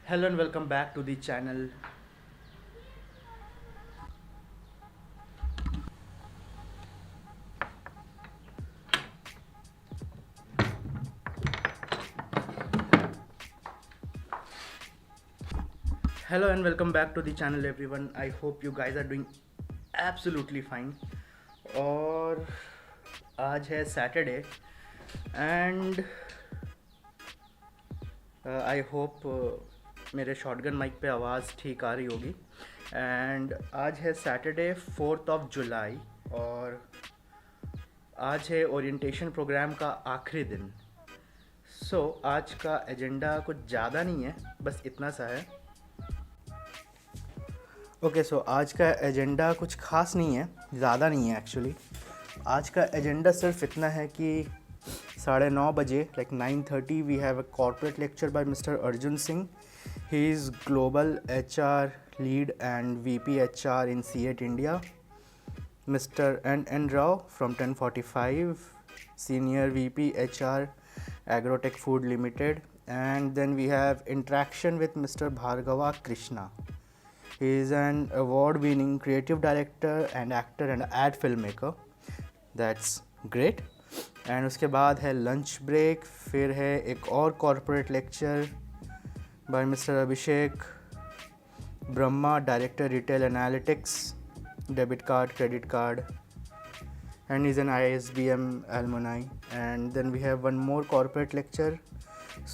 Hello and welcome back to the channel. Hello and welcome back to the channel everyone. I hope you guys are doing absolutely fine. और आज है Saturday and I hope मेरे shotgun mic पे आवाज़ ठीक आ रही होगी. And आज है सैटरडे 4th of July और आज है ओरिएंटेशन प्रोग्राम का आखिरी दिन. आज का एजेंडा कुछ ज़्यादा नहीं है, बस इतना सा है. आज का एजेंडा कुछ खास नहीं है, ज़्यादा नहीं है एक्चुअली. आज का एजेंडा सिर्फ इतना है कि 9:30 like 9:30 we have a corporate lecture by mister Arjun Singh. He is global HR lead and VP HR in C8 India. Mr. N. Rao from 10:45, Senior VP HR Agrotech Food Limited. And then we have interaction with Mr. Bhargava Krishna. He is an award-winning creative director and actor and ad filmmaker. That's great. And उसके बाद है lunch break. फिर है एक और corporate lecture by Mr. Abhishek Brahma, Director Retail Analytics, Debit Card, Credit Card, and he's an ISBM alumni. And then we have one more corporate lecture.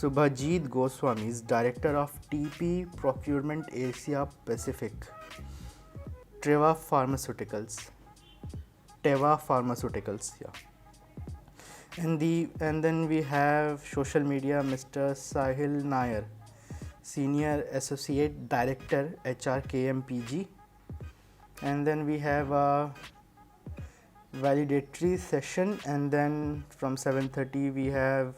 Subhajit Goswami is Director of TP Procurement Asia Pacific, Teva Pharmaceuticals. Yeah. And then we have social media, Mr. Sahil Nair, Senior Associate Director HR KMPG. And then we have a validatory session, and then from 7:30 we have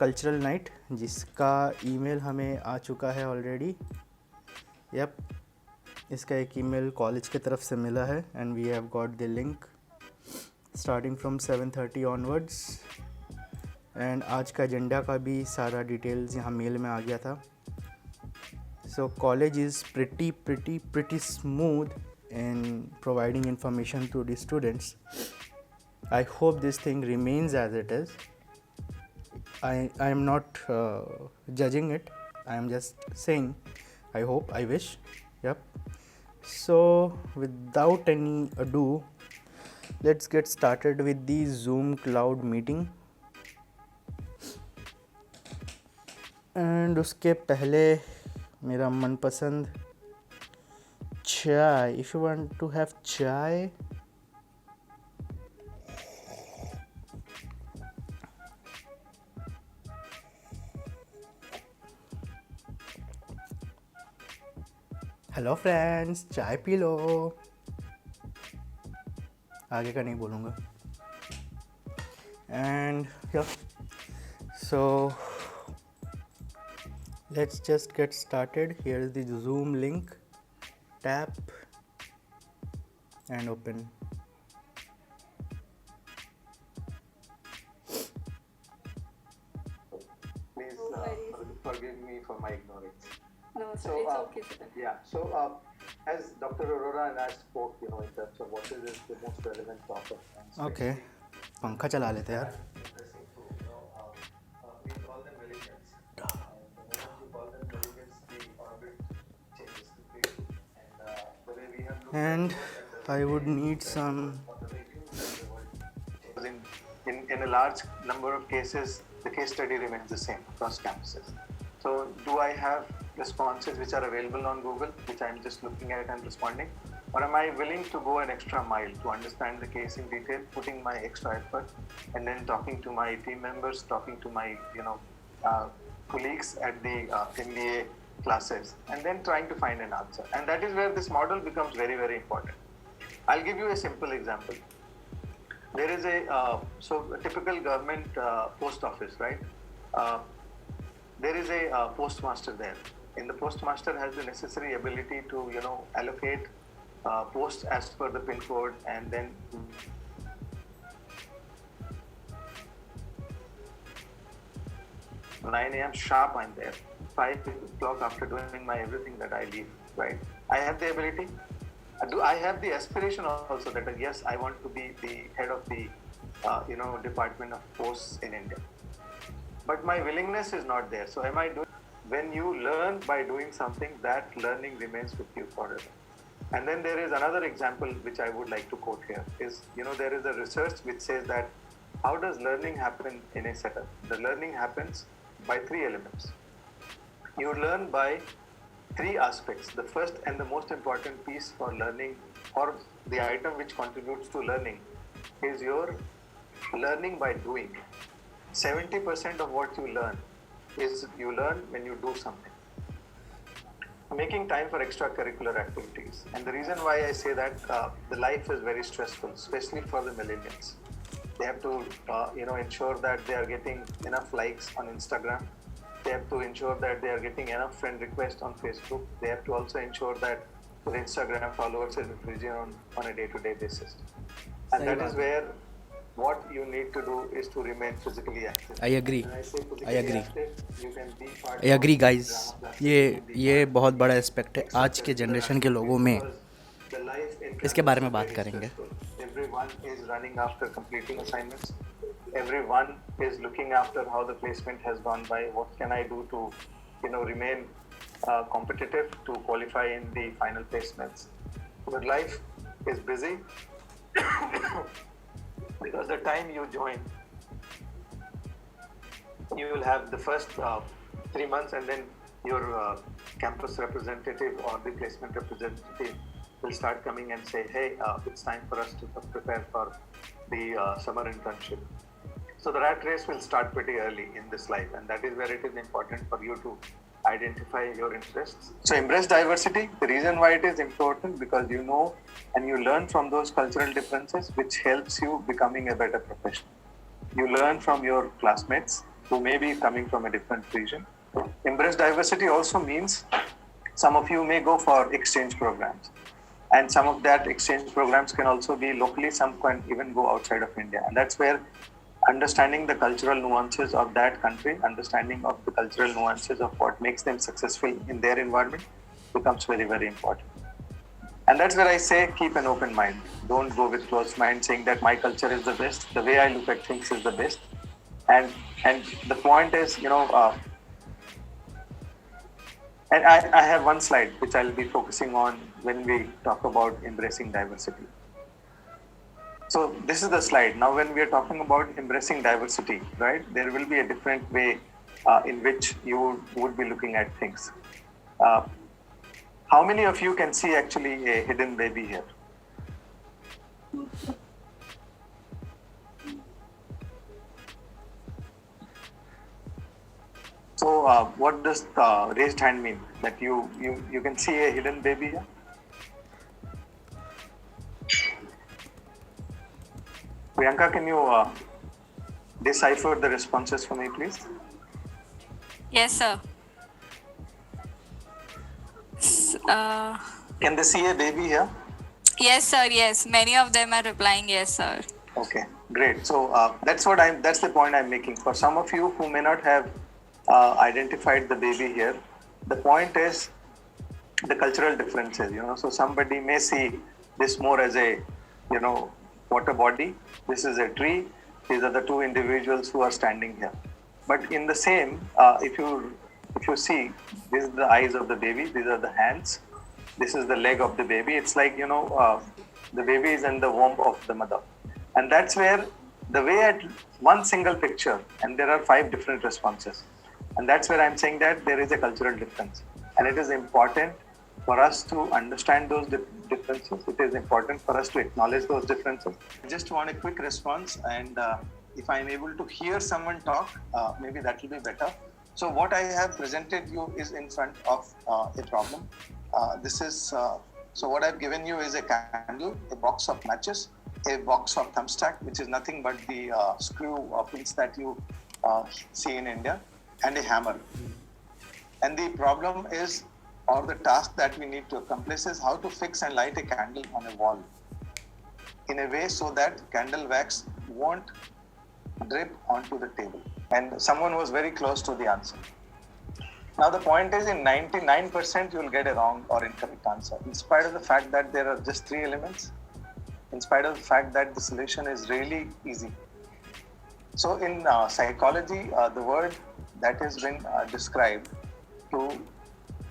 cultural night जिसका email हमें आ चुका है already. Yup, इसका एक email college की तरफ से मिला है and we have got the link starting from 7:30 onwards. And आज का एजेंडा का भी सारा डिटेल्स यहाँ मेल में आ गया था. So college is pretty smooth in providing information to the students. I hope this thing remains as it is. I am not judging it. I am just saying I hope, I wish. Yep. So without any ado, let's get started with the Zoom cloud meeting. And उसके पहले मेरा मनपसंद चाय. If you want to have चाय, hello friends, चाय P low. आगे का नहीं बोलूँगा. And so let's just get started. Here is the Zoom link. Tap and open. Please forgive me for my ignorance. No, sir, it's okay, sir. Yeah, so as Dr. Arora and I spoke, in terms of what is the most relevant topic. Okay, पंखा चला लेते हैं यार. We call them religions. And the moment you call them religions, the orbit changes completely. And the way we have looked And I would need some. In a large number of cases, the case study remains the same across campuses. So do I have responses which are available on Google, which I'm just looking at and responding? Or am I willing to go an extra mile to understand the case in detail, putting my extra effort, and then talking to my team members, talking to my colleagues at the MBA classes, and then trying to find an answer? And that is where this model becomes very, very important. I'll give you a simple example. There is a typical government post office, right? There is a postmaster there. And the postmaster has the necessary ability to allocate posts as per the pin code, and then 9 a.m. sharp I'm there. 5 o'clock after doing my everything that I leave, right? I have the ability. I have the aspiration also that yes, I want to be the head of the Department of Posts in India. But my willingness is not there. So am I doing? When you learn by doing something, that learning remains with you forever. And then there is another example which I would like to quote here is, there is a research which says that how does learning happen in a setup? The learning happens by 3 elements. You learn by 3 aspects. The first and the most important piece for learning, or the item which contributes to learning, is your learning by doing. 70% of what you learn is you learn when you do something. Making time for extracurricular activities. And the reason why I say that the life is very stressful, especially for the millennials. They have to ensure that they are getting enough likes on Instagram. They have to ensure that they are getting enough friend requests on Facebook. They have to also ensure that their Instagram followers is increasing on a day-to-day basis. And that is where what you need to do is to remain physically active. I agree. When I say physically I agree. active, you can be part I agree of guys, drama classes, ये you can be ये part बहुत of बड़ा aspect है आज के generation के लोगों में. the life in इसके बारे में campus बात is very करेंगे. stressful. Everyone is running after completing assignments. Everyone is looking after how the placement has gone by. What can I do to, remain competitive to qualify in the final placements? But life is busy because the time you join, you will have the first 3 months, and then your campus representative or the placement representative will start coming and say, hey, it's time for us to prepare for the summer internship. So the rat race will start pretty early in this life, and that is where it is important for you to identify your interests. So embrace diversity. The reason why it is important, because you know and you learn from those cultural differences, which helps you becoming a better professional. You learn from your classmates who may be coming from a different region. Embrace diversity also means some of you may go for exchange programs, and some of that exchange programs can also be locally, some can even go outside of India. And that's where understanding the cultural nuances of that country, understanding of the cultural nuances of what makes them successful in their environment becomes very, very important. And that's where I say keep an open mind. Don't go with closed mind saying that my culture is the best, the way I look at things is the best. And the point is, and I have one slide which I'll be focusing on when we talk about embracing diversity. So this is the slide. Now, when we are talking about embracing diversity, right, there will be a different way in which you would be looking at things. How many of you can see actually a hidden baby here? So what does raised hand mean? That you can see a hidden baby here? Priyanka, can you decipher the responses for me, please? Yes, sir. Can they see a baby here? Yes, sir. Yes. Many of them are replying yes, sir. Okay, great. So that's the point I'm making. For some of you who may not have identified the baby here, the point is the cultural differences. So somebody may see this more as a water body. This is a tree. These are the two individuals who are standing here. But in the same, if you see, this is the eyes of the baby. These are the hands. This is the leg of the baby. It's like the baby is in the womb of the mother, and that's where the way at one single picture, and there are 5 different responses, and that's where I'm saying that there is a cultural difference, and it is important for us to understand those differences. It is important for us to acknowledge those differences. I just want a quick response, and if I'm able to hear someone talk, maybe that will be better. So what I have presented you is in front of a problem. So what I've given you is a candle, a box of matches, a box of thumbtack, which is nothing but the screw pins that you see in India, and a hammer. And the problem is, or the task that we need to accomplish is how to fix and light a candle on a wall in a way so that candle wax won't drip onto the table. And someone was very close to the answer. Now the point is, in 99% you will get a wrong or incorrect answer, in spite of the fact that there are just 3 elements, in spite of the fact that the solution is really easy. So in psychology, the word that has been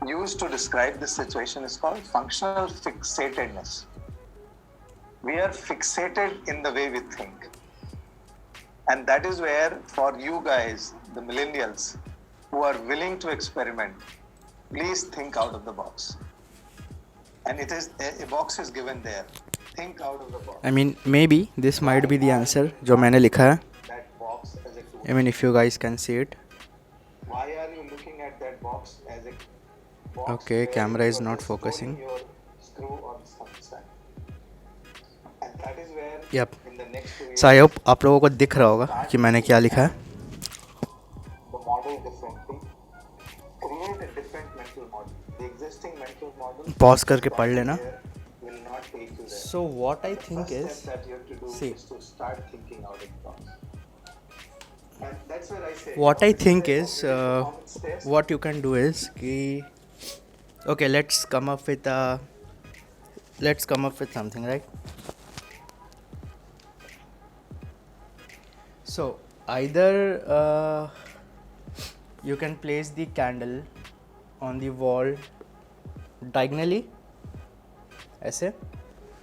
used to describe this situation is called functional fixatedness. We are fixated in the way we think. And that is where, for you guys, the millennials, who are willing to experiment, please think out of the box. And it is a box is given there. Think out of the box. I mean, maybe this might be the answer जो मैंने लिखा है. That box as a tool. I mean, if you guys can see it. Why are you looking at that box as a box? Okay, where camera is you are not just focusing. storing your screw or something. And that is where Yep. in the next 2 years, So I hope आप लोगों को दिख रहा होगा कि मैंने क्या लिखा है. the model differently, create a different mental model. The existing mental model Pause करके पढ़ लेना. will not take you there. So what I think First is, step that you have to do see, is to start thinking out of the box. And that's where I say what I think is, performance test. what you can do is कि okay, let's come up with something, right? So either you can place the candle on the wall diagonally ऐसे.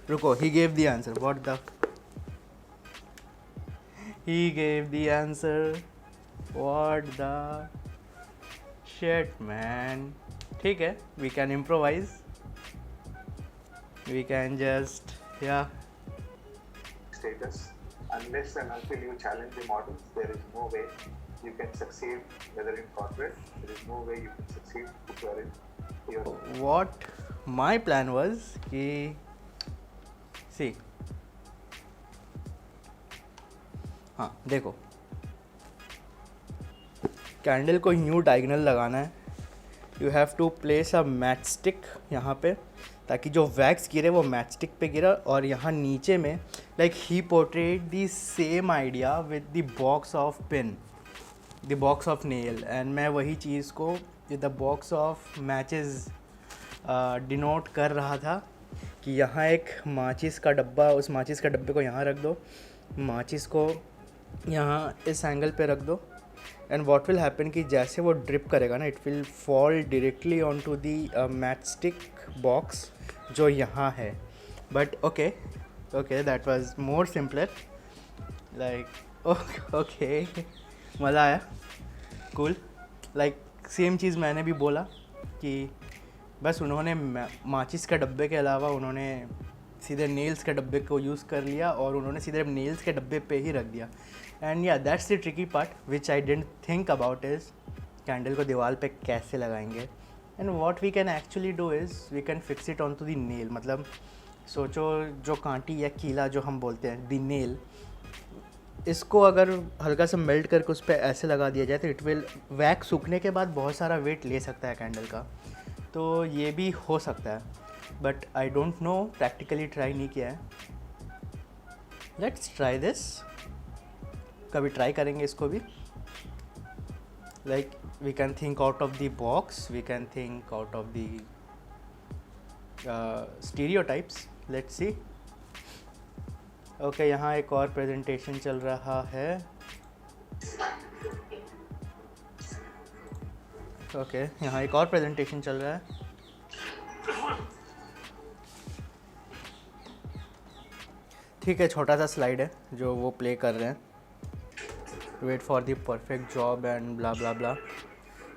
रुको, he gave the answer. What the? He gave the answer. What the shit, man. ठीक है, we can improvise. We can just, yeah. Status. Unless and until you challenge the models, there is no way you can succeed, whether in corporate, there is no way you can succeed if you are in your What my plan was कि see, हाँ देखो, candle को यूँ diagonal लगाना है. You have to place a match stick यहाँ पे, ताकि जो वैक्स गिरे वो मैच स्टिक पे गिरा. और यहाँ नीचे में like he portrait the same idea with the box of pin, the box of nail. And मैं वही चीज़ को the box of matches denote कर रहा था कि यहाँ एक माचिस का डब्बा, उस माचिस का डब्बे को यहाँ रख दो, माचिस को यहाँ इस एंगल पे रख दो. एंड व्हाट विल हैपन कि जैसे वो ड्रिप करेगा ना, it will fall directly on to the match stick box जो यहाँ है. But okay that was more simpler. Like okay मज़ा आया, कूल. लाइक सेम चीज़ मैंने भी बोला कि बस उन्होंने माचिस के डब्बे के अलावा उन्होंने सीधे नेल्स के डब्बे को यूज़ कर लिया और उन्होंने सीधे नेल्स के डब्बे पे ही रख दिया. And yeah that's the tricky part which I didn't think about is candle को दीवार पे कैसे लगाएंगे. And what we can actually do is we can fix it on to the nail. मतलब सोचो जो कांटी या कीला जो हम बोलते हैं द नेल, इसको अगर हल्का सा मेल्ट करके उस पर ऐसे लगा दिया जाए तो इट विल वैक्स सूखने के बाद बहुत सारा वेट ले सकता है कैंडल का. तो ये भी हो सकता है, but I don't know, practically try नहीं किया है. लेट्स ट्राई दिस, कभी ट्राई करेंगे इसको भी. Like we can think out of the box, we can think out of the stereotypes. Let's see. Okay, यहाँ एक और प्रेजेंटेशन चल रहा है. ओके, यहाँ एक और प्रेजेंटेशन चल रहा है. ठीक है, छोटा सा स्लाइड है जो वो प्ले कर रहे हैं. Wait for the perfect job and blah blah blah.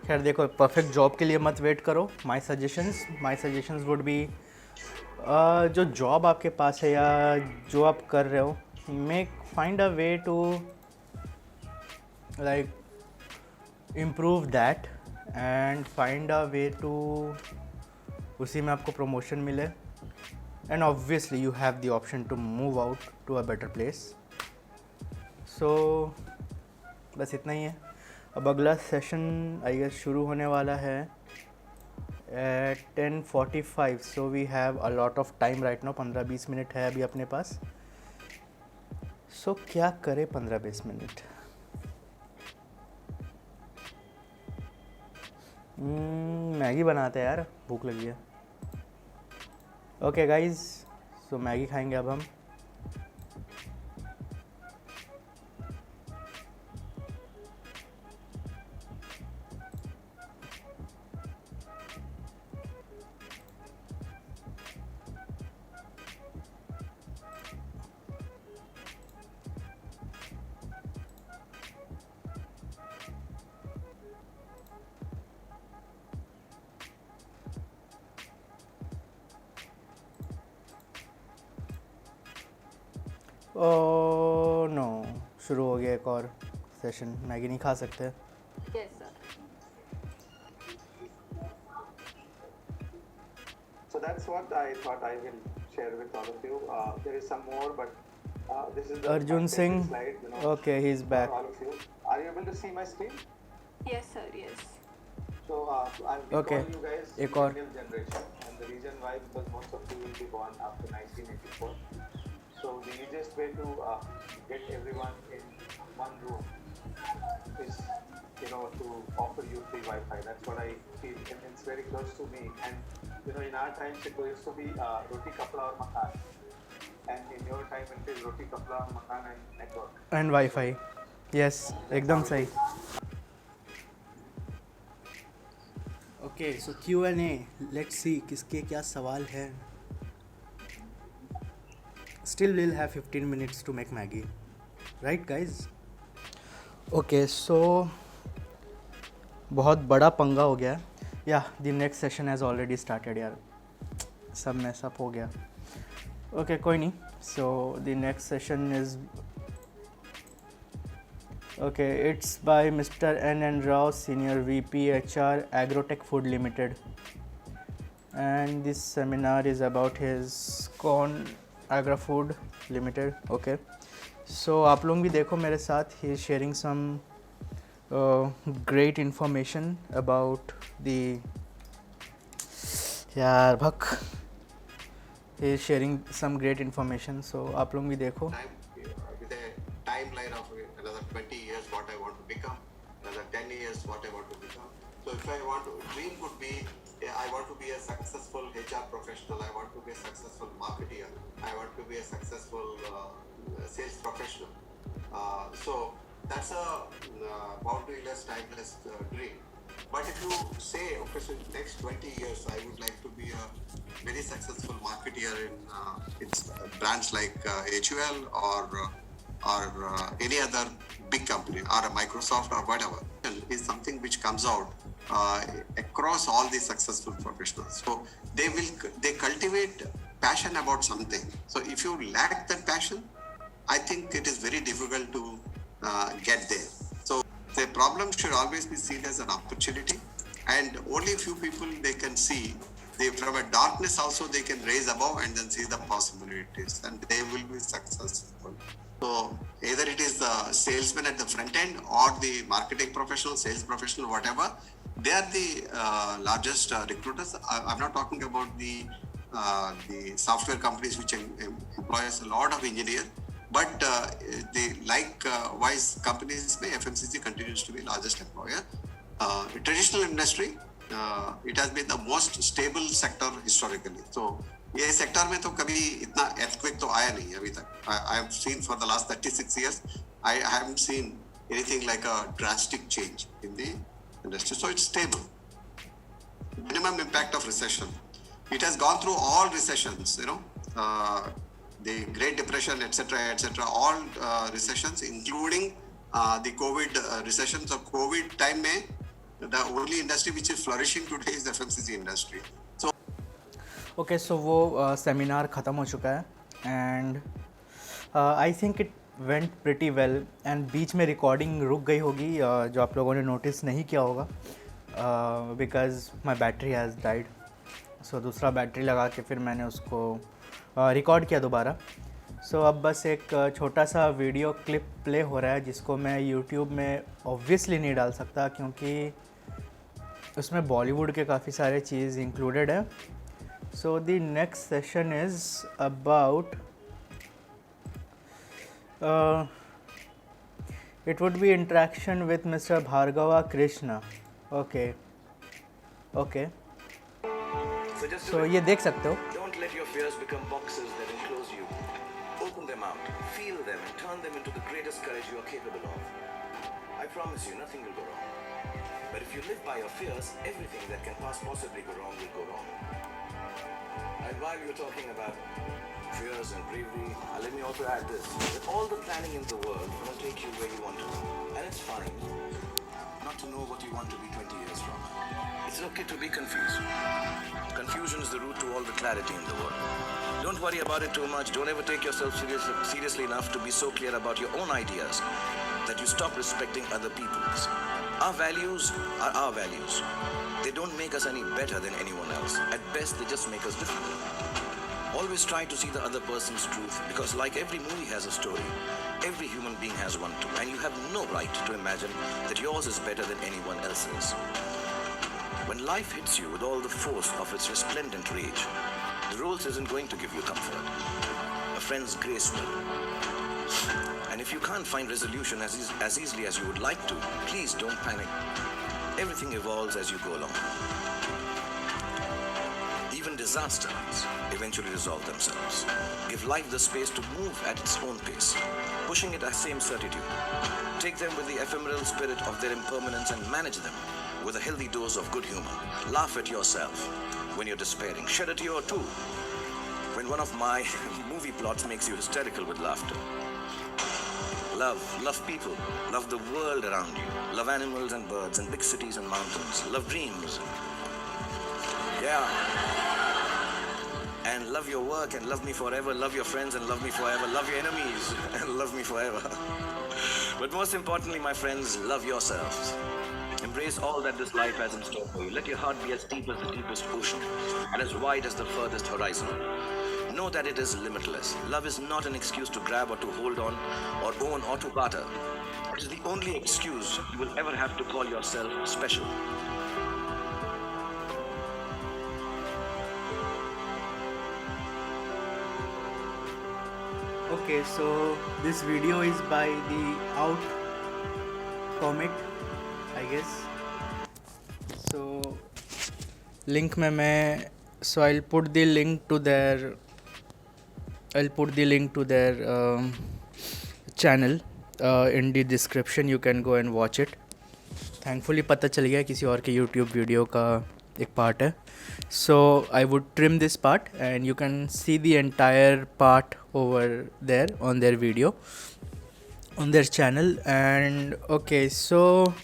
खैर देखो, परफेक्ट जॉब के लिए मत वेट करो. माय सजेशंस वुड बी, जो जॉब आपके पास है या जो आप कर रहे हो, find a way to like improve that and find a way to उसी में आपको प्रमोशन मिले. And obviously you have the option to move out to a better place. So बस इतना ही है. अब अगला सेशन आई गेस शुरू होने वाला है at 10:45. so we have a lot of time right now. 15-20 minute है अभी अपने पास. so क्या करें 15-20 मिनट. मैगी बनाते हैं यार, भूख लगी है। ओके गाइस, सो मैगी खाएंगे अब हम। ओह नो, शुरू हो गया एक और सेशन। मैगी नहीं खा सकते। Yes, sir. So that's what I thought I will share with all of you. There is some more, but this is the Arjun basic Singh, slide, okay, he's for back. all of you. Are you able to see my screen? Yes, sir. Yes. So we Okay, call you guys एक और। millennial generation, and the reason why, because most of you will be born after 1984. So the easiest way to get everyone in one room is, to offer you free Wi-Fi. That's what I feel, and it's very close to me. And in our times it used to be roti kapda or makan, and in your time it is roti kapda, makan, and network. And wifi, yes, एकदम सही। Okay, so Q&A, let's see किसके क्या सवाल हैं। Still will have 15 minutes to make Maggi, right guys? Okay, so बहुत बड़ा पंगा हो गया। या the next session has already started यार, सब मैसअप हो गया। ओके, कोई नहीं। So the next session is okay, it's by Mr. N Rao, Senior VP HR, Agrotech Food Limited, and this seminar is about his Corn Agro Food Limited. Okay, so आप लोग भी देखो मेरे साथ, he is sharing some great information about the यार भक, he is sharing some great information, so आप लोग भी देखो। With a timeline of another 20 years, what I want to become, another 10 years, what I want to become. So if I want to, dream could be, I want to be a successful HR professional, I want to be a successful marketer, I want to be a successful sales professional. So that's a boundaryless, timeless dream. But if you say, okay, so in the next 20 years, I would like to be a very successful marketer in brands like HUL or any other big company or a Microsoft or whatever, is something which comes out across all these successful professionals. So they cultivate passion about something. So if you lack that passion, I think it is very difficult to get there. So the problem should always be seen as an opportunity, and only few people they can see. They, from a darkness also they can raise above and then see the possibilities, and they will be successful. So either it is the salesman at the front end or the marketing professional, sales professional, whatever, they are the largest recruiters. I'm not talking about the software companies which employs a lot of engineers, but the likewise companies, FMCG continues to be largest employer. Traditional industry, it has been the most stable sector historically. So ये sector में तो कभी इतना earthquake तो आया नहीं अभी तक. I have seen for the last 36 years, I haven't seen anything like a drastic change in the industry. So it's stable. Minimum impact of recession. It has gone through all recessions, the Great Depression, etc., all recessions, including the COVID recession. So COVID time में the only industry which is flourishing today is the FMCG industry. So okay, so वो seminar ख़त्म हो चुका है, and I think it went pretty well, and बीच में recording रुक गई होगी, जो आप लोगों ने नोटिस नहीं किया होगा, because my battery has died. So दूसरा बैटरी लगा के फिर मैंने उसको रिकॉर्ड किया दोबारा। सो अब बस एक छोटा सा वीडियो क्लिप प्ले हो रहा है, जिसको मैं यूट्यूब में ऑब्वियसली नहीं डाल सकता, क्योंकि उसमें बॉलीवुड के काफ़ी सारे चीज़ इंक्लूडेड है। So the next session is about it would be interaction with Mr. Bhargava Krishna. Okay, okay So just do so it. ये देख सकते हो. Don't let your fears become boxes that enclose you. Open them out, feel them, and turn them into the greatest courage you are capable of. I promise you, nothing will go wrong. But if you live by your fears, everything that can possibly go wrong will go wrong. And while you're talking about fears and bravery, let me also add this. With all the planning in the world, it will take you where you want to go. And it's fine not to know what you want to be 20 years from. It's okay to be confused. Confusion is the root to all the clarity in the world. Don't worry about it too much. Don't ever take yourself seriously enough to be so clear about your own ideas that you stop respecting other people's. Our values are our values. They don't make us any better than anyone else. At best, they just make us different. Always try to see the other person's truth, because like every movie has a story, every human being has one too, and you have no right to imagine that yours is better than anyone else's. When life hits you with all the force of its resplendent rage, the rules isn't going to give you comfort. A friend's grace will. And if you can't find resolution as easily as you would like to, please don't panic. Everything evolves as you go along. Even disasters eventually resolve themselves. Give life the space to move at its own pace, pushing it at same certitude. Take them with the ephemeral spirit of their impermanence and manage them with a healthy dose of good humor. Laugh at yourself when you're despairing. Shed a tear or two when one of my movie plots makes you hysterical with laughter. Love people, love the world around you, love animals and birds and big cities and mountains, love dreams. Yeah. And love your work and love me forever, love your friends and love me forever, love your enemies and love me forever. But most importantly, my friends, love yourselves. Embrace all that this life has in store for you. Let your heart be as deep as the deepest ocean and as wide as the furthest horizon. Know that it is limitless. Love is not an excuse to grab or to hold on or own or to barter. It is the only excuse you will ever have to call yourself special. Okay, so this video is by the Out Comic, I guess. So link में मैं so I'll put the link to their channel in the description. You can go and watch it. Thankfully पता चल गया किसी और के YouTube video का एक पार्ट है. So I would trim this part and you can see the entire part over there on their video on their channel. And okay, so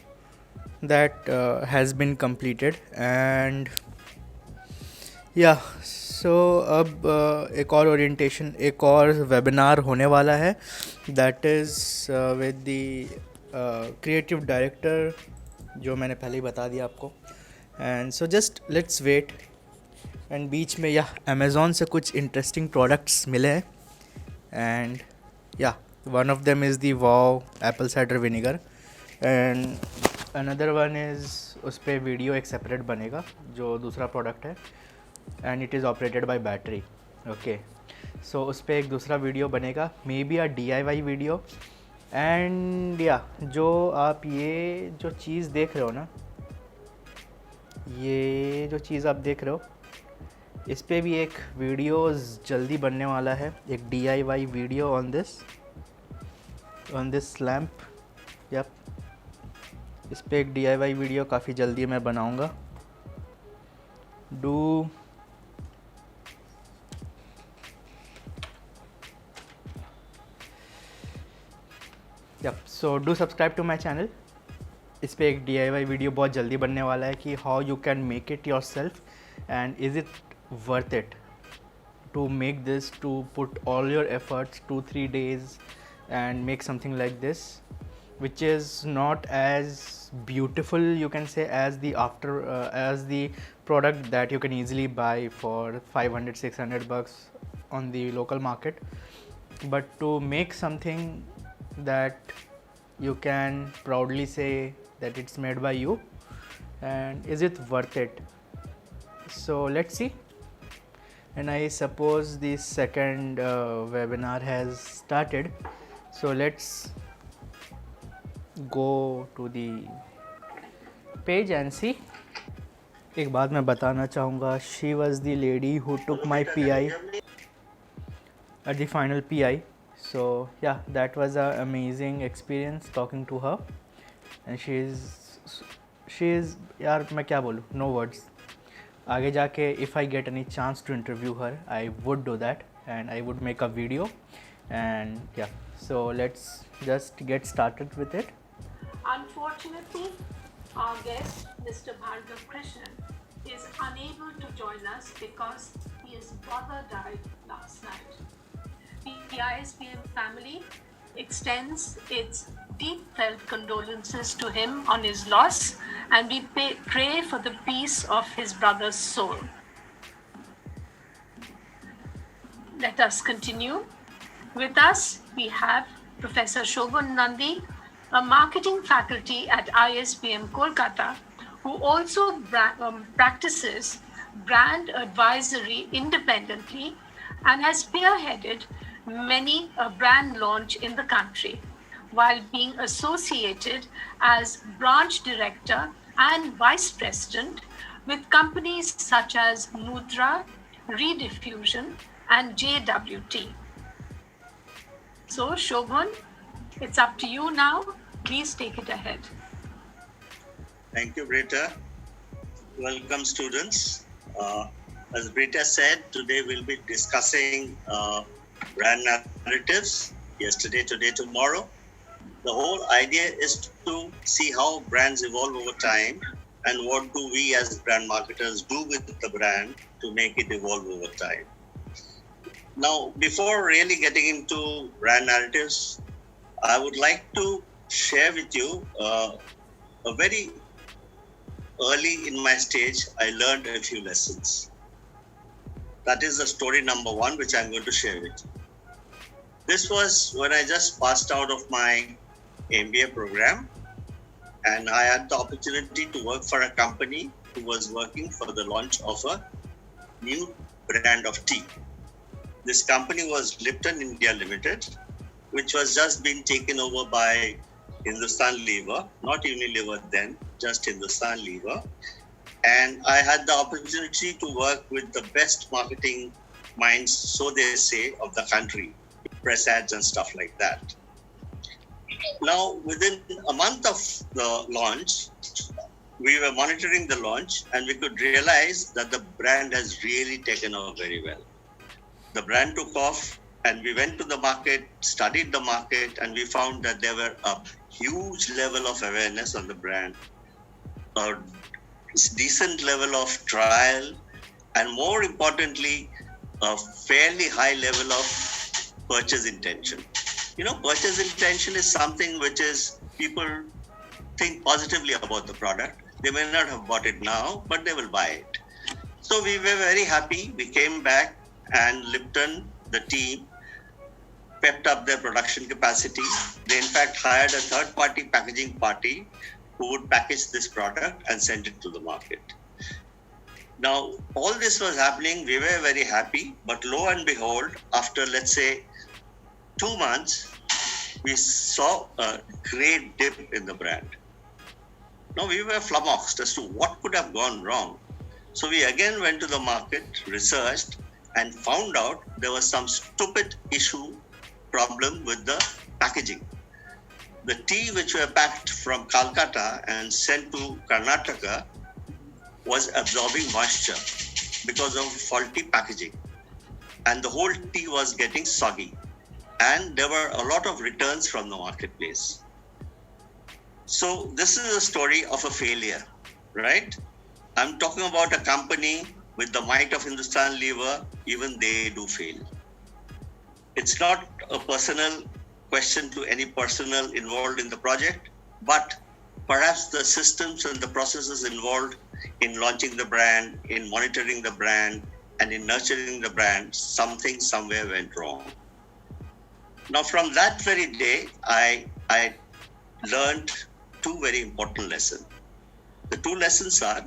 that has been completed. And yeah, so अब एक और orientation, एक और webinar होने वाला है. That is with the creative director, जो मैंने पहले ही बता दिया आपको. And so just let's wait. And बीच में या अमेज़ॉन से कुछ इंटरेस्टिंग प्रोडक्ट्स मिले हैं. एंड या one of them is the wow Apple cider vinegar. And another one is उस पर वीडियो एक सेपरेट बनेगा जो दूसरा प्रोडक्ट है. And it is operated by battery. Okay, so उस पर एक दूसरा वीडियो बनेगा, maybe a DIY video. And या जो आप ये जो चीज़ देख रहे हो ना, ये जो चीज़ आप देख रहे हो, इस पे भी एक वीडियो जल्दी बनने वाला है. एक DIY video on this lamp. Yup, इस पे एक DIY वीडियो काफ़ी जल्दी मैं बनाऊंगा. Do so do subscribe to my channel. इस पे एक DIY वीडियो बहुत जल्दी बनने वाला है कि how you can make it yourself and is it worth it to make this, to put all your efforts 2-3 days and make something like this, which is not as beautiful, you can say, as the product that you can easily buy for $500-600 on the local market. But to make something that you can proudly say that it's made by you, and is it worth it? So let's see. And I suppose the second webinar has started, so let's go to the page and see. एक बात मैं बताना चाहूँगा, she was the lady who took my PI at the final PI. So yeah, that was a amazing experience talking to her, and she is यार मैं क्या बोलूँ, no words. आगे जाके if I get any chance to interview her, I would do that and I would make a video, and yeah, so let's just get started with it. Unfortunately, our guest, Mr. Bhargav Krishnan, is unable to join us because his brother died last night. The ISBM family extends its deep felt condolences to him on his loss, and we pray for the peace of his brother's soul. Let us continue. With us, we have Professor Shobhan Nandi, a marketing faculty at ISBM Kolkata, who also practices brand advisory independently and has spearheaded many a brand launch in the country, while being associated as branch director and vice president with companies such as Mudra, Rediffusion, and JWT. So, Shobhan, it's up to you now. Please take it ahead. Thank you, Britta. Welcome, students. As Britta said, today we'll be discussing brand narratives, yesterday, today, tomorrow. The whole idea is to see how brands evolve over time and what do we as brand marketers do with the brand to make it evolve over time. Now, before really getting into brand narratives, I would like to share with you a very early in my stage, I learned a few lessons. That is the story number one, which I'm going to share with you. This was when I just passed out of my MBA program, and I had the opportunity to work for a company who was working for the launch of a new brand of tea. This company was Lipton India Limited, which was just being taken over by Hindustan Lever, not Unilever then, just Hindustan Lever. And I had the opportunity to work with the best marketing minds, so they say, of the country, press ads and stuff like that. Now, within a month of the launch, we were monitoring the launch and we could realize that the brand has really taken off very well. The brand took off and we went to the market, studied the market, and we found that there were a huge level of awareness on the brand, a decent level of trial, and more importantly, a fairly high level of purchase intention. You know, purchase intention is something which is people think positively about the product. They may not have bought it now, but they will buy it. So we were very happy. We came back and Lipton, the team, pepped up their production capacity. They in fact hired a third-party packaging party who would package this product and send it to the market. Now, all this was happening. We were very happy, but lo and behold, after let's say 2 months, we saw a great dip in the brand. Now we were flummoxed as to what could have gone wrong. So we again went to the market, researched, and found out there was some stupid problem with the packaging. The tea which were packed from Calcutta and sent to Karnataka was absorbing moisture because of faulty packaging. And the whole tea was getting soggy. And there were a lot of returns from the marketplace. So this is a story of a failure, right? I'm talking about a company with the might of Hindustan Lever, even they do fail. It's not a personal question to any personnel involved in the project, but perhaps the systems and the processes involved in launching the brand, in monitoring the brand, and in nurturing the brand, something somewhere went wrong. Now, from that very day, I learned two very important lessons. The two lessons are,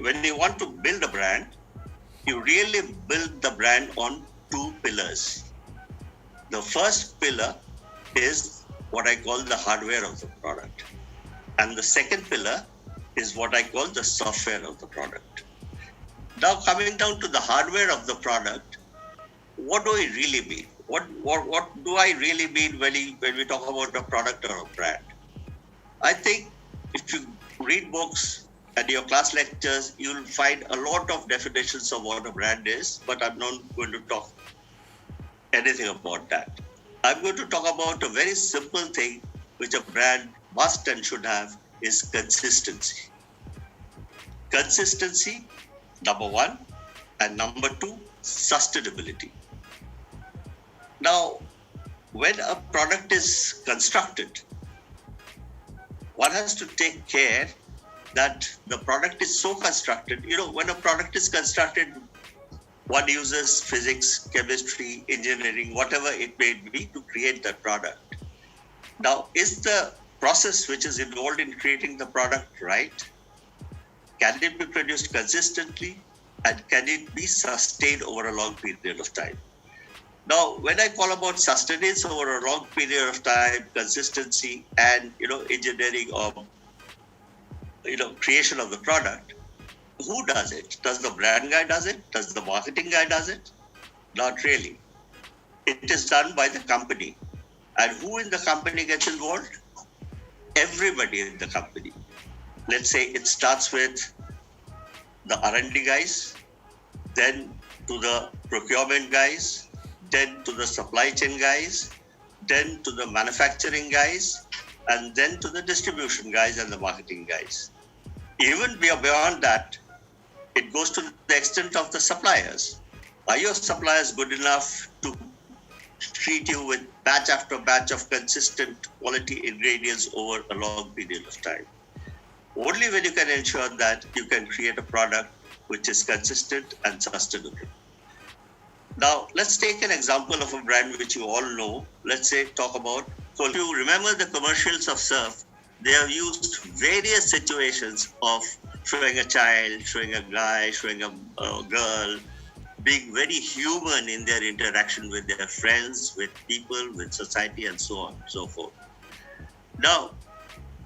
when you want to build a brand, you really build the brand on two pillars. The first pillar is what I call the hardware of the product. And the second pillar is what I call the software of the product. Now coming down to the hardware of the product, what do I really mean? What do I really mean when we talk about a product or a brand? I think if you read books and your class lectures, you'll find a lot of definitions of what a brand is, but I'm not going to talk anything about that. I'm going to talk about a very simple thing which a brand must and should have is consistency. Consistency, number one, and number two, sustainability. Now, when a product is constructed, one has to take care that the product is so constructed. When a product is constructed, one uses physics, chemistry, engineering, whatever it may be to create that product. Now, is the process which is involved in creating the product right? Can it be produced consistently? And can it be sustained over a long period of time? Now, when I call about sustenance over a long period of time, consistency, and engineering or creation of the product, who does it? Does the brand guy does it? Does the marketing guy does it? Not really. It is done by the company. And who in the company gets involved? Everybody in the company. Let's say it starts with the R&D guys, then to the procurement guys, then to the supply chain guys, then to the manufacturing guys, and then to the distribution guys and the marketing guys. Even beyond that, it goes to the extent of the suppliers. Are your suppliers good enough to treat you with batch after batch of consistent quality ingredients over a long period of time? Only when you can ensure that you can create a product which is consistent and sustainable. Now, let's take an example of a brand which you all know. Let's say talk about, so if you remember the commercials of Surf, they have used various situations of showing a child, showing a guy, showing a girl, being very human in their interaction with their friends, with people, with society, and so on and so forth. Now,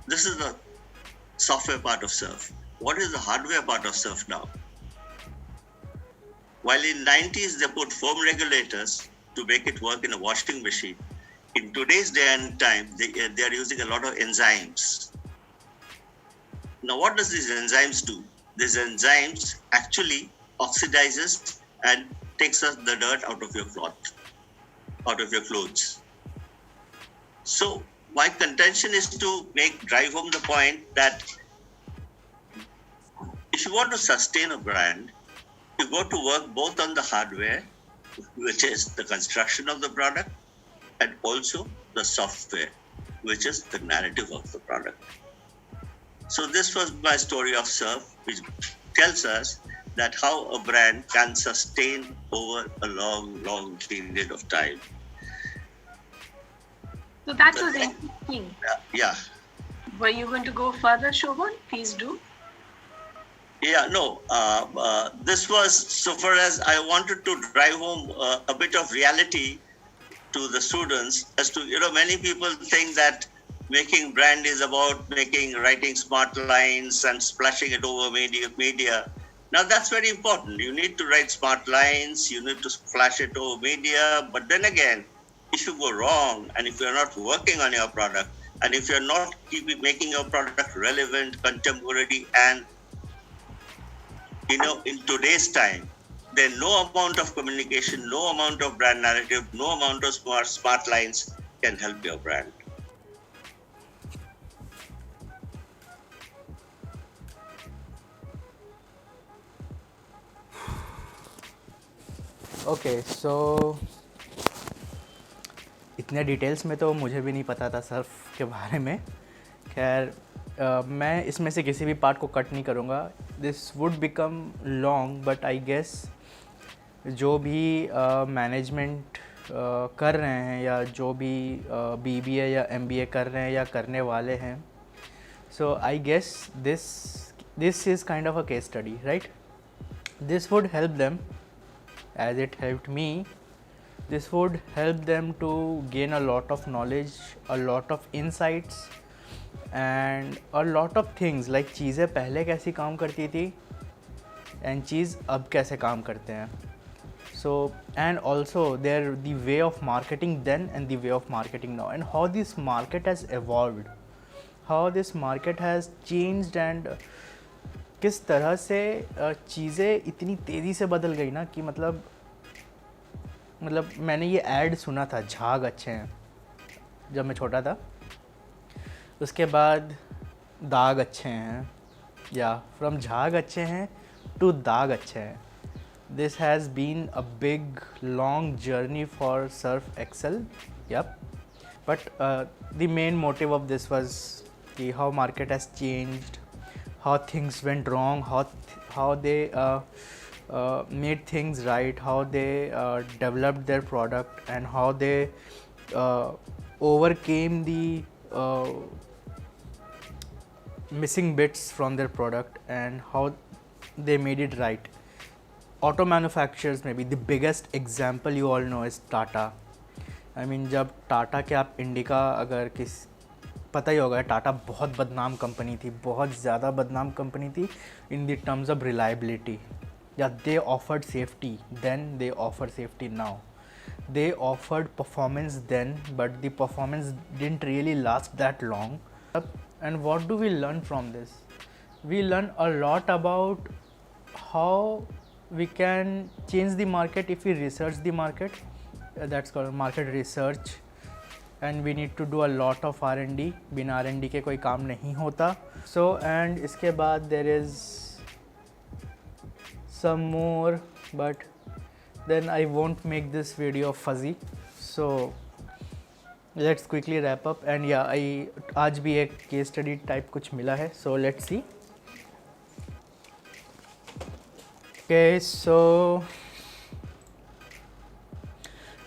this is the software part of Surf. What is the hardware part of Surf now? While in 90s, they put foam regulators to make it work in a washing machine. In today's day and time, they are using a lot of enzymes. Now, what does these enzymes do? These enzymes actually oxidizes and takes the dirt out of your cloth, out of your clothes. So my contention is to drive home the point that if you want to sustain a brand, you go to work both on the hardware, which is the construction of the product, and also the software, which is the narrative of the product. So this was my story of Surf, which tells us that how a brand can sustain over a long period of time. So that was interesting. Yeah. Were you going to go further, Shobhan? Please do. Yeah, no. This was so far as I wanted to drive home a bit of reality to the students as to, many people think that making brand is about writing smart lines and splashing it over media. Now that's very important. You need to write smart lines, you need to flash it over media. But then again, if you go wrong and if you're not working on your product and if you're not making your product relevant, contemporary and in today's time, then no amount of communication, no amount of brand narrative, no amount of smart lines can help your brand. Okay so इतने details में तो मुझे भी नहीं पता था Surf के बारे में. खैर मैं इसमें से किसी भी पार्ट को कट नहीं करूँगा. This would become long but I guess जो भी मैनेजमेंट कर रहे हैं या जो भी BBA या MBA कर रहे हैं या करने वाले हैं, so I guess this is kind of a case study, right? This would help them as it helped me. This would help them to gain a lot of knowledge, a lot of insights, and a lot of things like चीज़ें पहले कैसी काम करती थी and cheese अब कैसे काम करते हैं. So and also there the way of marketing then and the way of marketing now and how this market has evolved, how this market has changed and किस तरह से चीज़ें इतनी तेज़ी से बदल गई ना कि मतलब मैंने ये ऐड सुना था झाग अच्छे हैं जब मैं छोटा था. उसके बाद दाग अच्छे हैं या फ्रॉम झाग अच्छे हैं टू दाग अच्छे हैं. This has been a big long journey for Surf Excel. Yep. But the main motive of this was how market has changed, how things went wrong, how they made things right, how they developed their product, and how they overcame the missing bits from their product and how they made it right. Auto manufacturers में भी the biggest example you all know is Tata. I mean जब टाटा के आप indica अगर पता ही होगा टाटा बहुत बदनाम कंपनी थी, बहुत ज़्यादा बदनाम कंपनी थी in the terms of reliability. Yeah, they offered safety then, they offer safety now. They offered performance then, but the performance didn't really last that long. And what do we learn from this? We learn a lot about how we can change the market if we research the market. That's called market research, and we need to do a lot of R&D. बिना R&D के कोई काम नहीं होता. So and इसके बाद there is some more, but then I won't make this video fuzzy. So let's quickly wrap up. And yeah, आज भी एक case study type कुछ मिला है. So let's see. Okay, so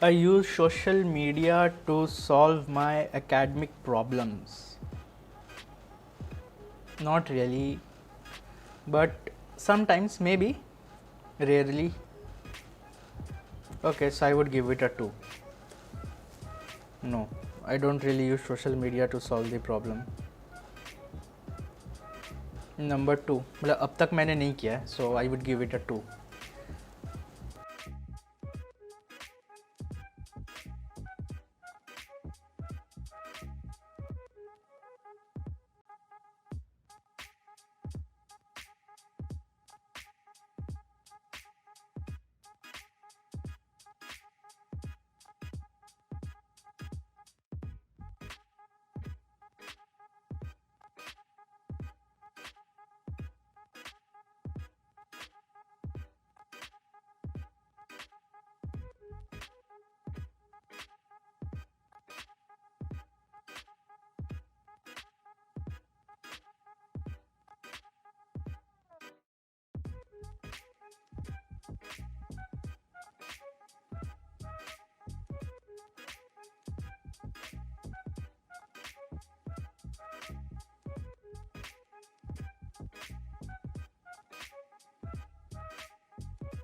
I use social media to solve my academic problems. Not really, but sometimes, maybe, rarely. Okay, so I would give it a 2. No, I don't really use social media to solve the problem. Number 2, मतलब अब तक मैंने नहीं किया है, so I would give it a 2.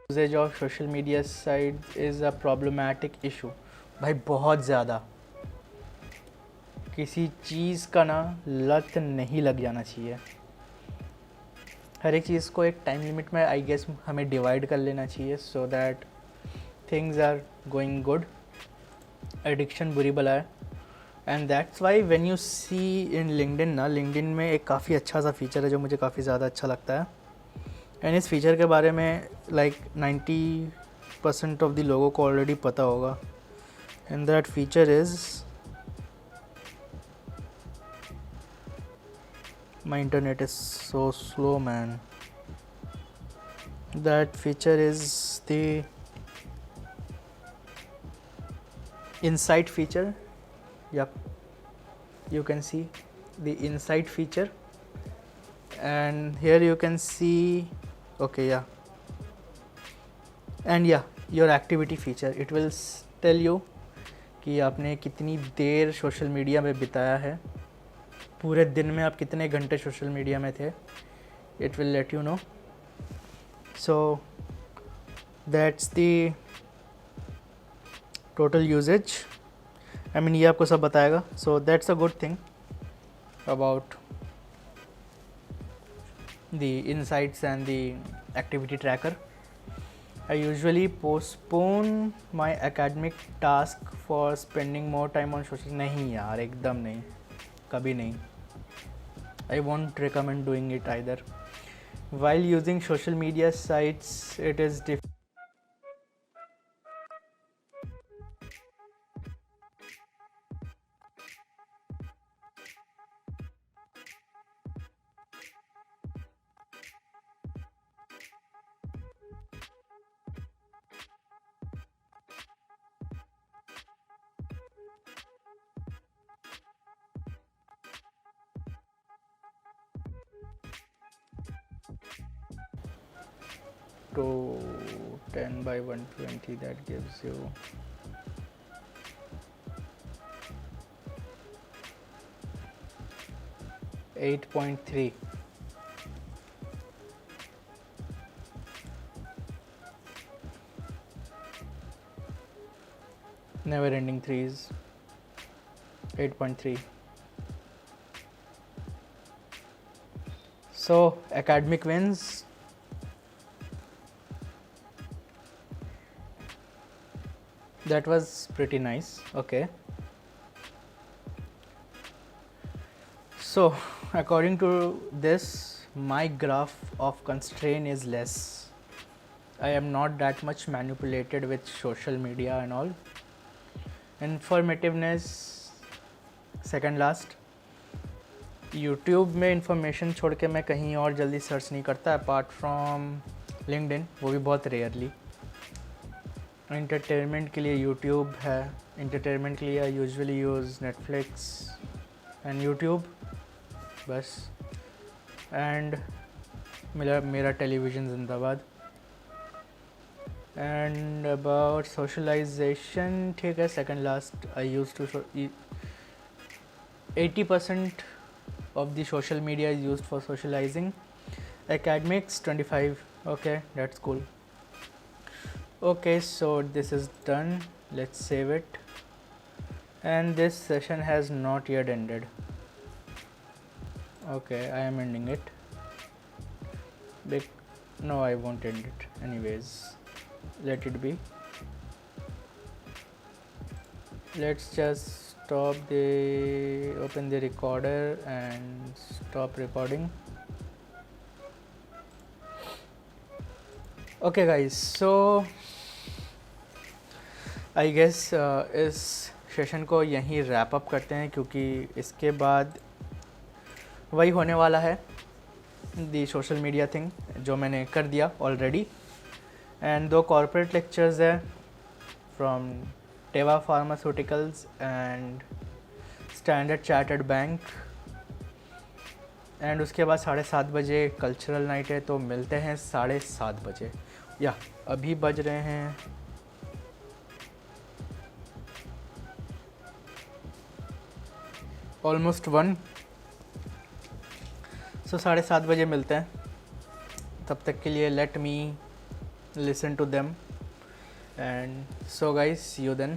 Usage of social media side is a problematic issue. भाई बहुत ज़्यादा. किसी चीज़ का ना लत नहीं लग जाना चाहिए. हर एक चीज़ को एक टाइम लिमिट में आई गेस हमें डिवाइड कर लेना चाहिए so that things are going good. Addiction बुरी बला है and that's why when you see in LinkedIn ना, लिंक्डइन में एक काफ़ी अच्छा सा फीचर है जो मुझे काफ़ी ज़्यादा अच्छा लगता है. एंड इस फीचर के बारे में लाइक 90% ऑफ द लोगों को ऑलरेडी पता होगा. And that feature is, my internet is so slow man. That feature is the insight feature. Yep, you can see the insight feature, and here you can see, okay, yeah, and yeah, your activity feature. It will tell you कि आपने कितनी देर social media में बिताया है, पूरे दिन में आप कितने घंटे सोशल मीडिया में थे. It will let you know. So that's the total usages. I mean ये आपको सब बताएगा. So that's a good thing. about the insights and the activity tracker. I usually postpone my academic task for spending more time on social. नहीं यार, एकदम नहीं, कभी नहीं. I won't recommend doing it either. While using social media sites, it is to 10 by 120, that gives you 8.3. Never ending threes. 8.3. So academic wins. That was pretty nice. Okay. So according to this, my graph of constraint is less. I am not that much manipulated with social media and all. Informativeness, second last. YouTube में information छोड़ के मैं कहीं और जल्दी search नहीं करता apart from LinkedIn, वो भी बहुत rarely. Entertainment के लिए YouTube है. Entertainment के लिए I usually use Netflix and YouTube. बस. And मेरा television जिंदाबाद. And about socialization, ठीक है, second last. I used to 80% of the social media is used for socializing. Academics 25. Okay, that's cool. Okay, so this is done. Let's save it. And this session has not yet ended. Okay, I am ending it. No, I won't end it. Anyways, let it be. Let's just open the recorder and stop recording. Okay guys, so I guess इस session को यहीं wrap up करते हैं, क्योंकि इसके बाद वही होने वाला है, दी सोशल मीडिया थिंग जो मैंने कर दिया ऑलरेडी. एंड 2 कॉर्पोरेट लेक्चर्स है फ्रॉम टेवा pharmaceuticals and standard chartered bank. And उसके बाद 7:30 बजे कल्चरल नाइट है, तो मिलते हैं 7:30 बजे. या अभी बज रहे हैं ऑलमोस्ट 1. सो 7:30 बजे मिलते हैं. तब तक के लिए let me listen to them, and so guys, see you then.